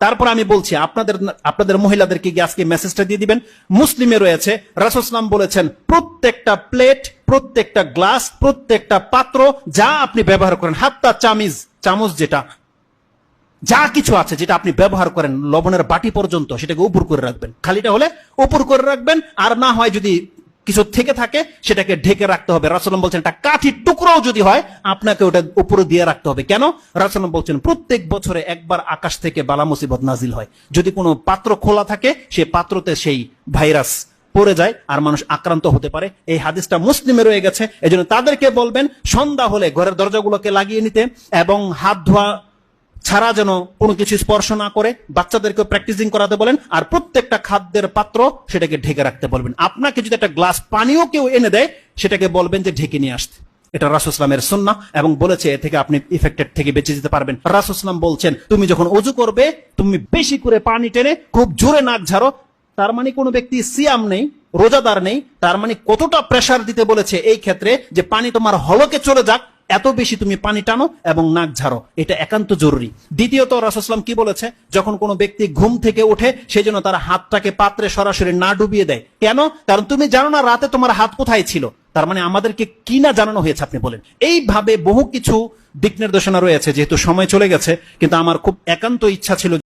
তারপর আমি বলছি আপনাদের মহিলাদেরকে গিয়ে আজকে মেসেজটা দিয়ে দিবেন। মুসলিমে রয়েছে রাসূল সাল্লাল্লাহু আলাইহি ওয়াসাল্লাম বলেছেন, প্রত্যেকটা প্লেট, প্রত্যেকটা গ্লাস, প্রত্যেকটা পাত্র যা আপনি ব্যবহার করেন, হাত্তা চামচ যেটা যা কিছু আছে যেটা আপনি ব্যবহার করেন, লবণের বাটি পর্যন্ত, সেটাকে উপর করে রাখবেন। খালিটা হলে উপর করে রাখবেন, আর না হয় যদি কিছু থেকে থাকে সেটাকে ঢেকে রাখতে হবে। রাসূলুল্লাহ বলছেন একটা কাঠির টুকরাও যদি হয় আপনাকে ওটা উপরে দিয়ে রাখতে হবে। কেন? রাসূলুল্লাহ বলছেন প্রত্যেক বছরে একবার আকাশ থেকে বালা মুসিবত নাজিল হয়। যদি কোনো পাত্র খোলা থাকে সেই পাত্রতে সেই ভাইরাস পড়ে যায় আর মানুষ আক্রান্ত হতে পারে। এই হাদিসটা মুসলিমে রয়ে গেছে। এজন্য তাদেরকে বলবেন সন্ধ্যা হলে ঘরের দরজাগুলোকে লাগিয়ে নিতে এবং হাত ধোয়া ছাড়া যেন কোনো কিছু স্পর্শ না করে। বাচ্চাদেরকে প্র্যাকটিসিং করাতে বলেন, আর প্রত্যেকটা খাদ্যের পাত্র সেটাকে ঢেকে রাখতে বলবেন। আপনাকে যদি একটা গ্লাস পানিও কেউ এনে দেয় সেটাকে বলবেন যে ঢেকে নিয়ে আসতে। এটা রাসূল সাল্লাল্লাহু আলাইহি সুন্নাহ এবং বলেছে এ থেকে আপনি ইফেক্টেড থেকে বেঁচে যেতে পারবেন। রাসূল সাল্লাল্লাহু আলাইহি ওয়াসাল্লাম বলছেন তুমি যখন ওযু করবে তুমি বেশি করে পানি টেনে খুব জোরে নাক ঝাড়ো। তার মানে কোনো ব্যক্তি সিয়াম নেই, রোজাদার নেই, তার মানে কতটা প্রেসার দিতে বলেছে এই ক্ষেত্রে যে পানি তোমার হলকে চলে যাক, এত বেশি তুমি পানি টানো এবং নাক ঝাড়ো, এটা একান্ত জরুরি। দ্বিতীয়ত রাসূল সাল্লাল্লাহু আলাইহি ওয়াসাল্লাম কি বলেছে, যখন কোনো ব্যক্তি ঘুম থেকে ওঠে সেজন্য তার হাতটাকে পাত্রে সরাসরি না ডুবিয়ে দেয়। কেন? কারণ তুমি জানো না রাতে তোমার হাত কোথায় ছিল। তার মানে আমাদেরকে কি না জানানো হয়েছে আপনি বলেন। এইভাবে বহু কিছু দিক নির্দেশনা রয়েছে। যেহেতু সময় চলে গেছে, কিন্তু আমার খুব একান্ত ইচ্ছা ছিল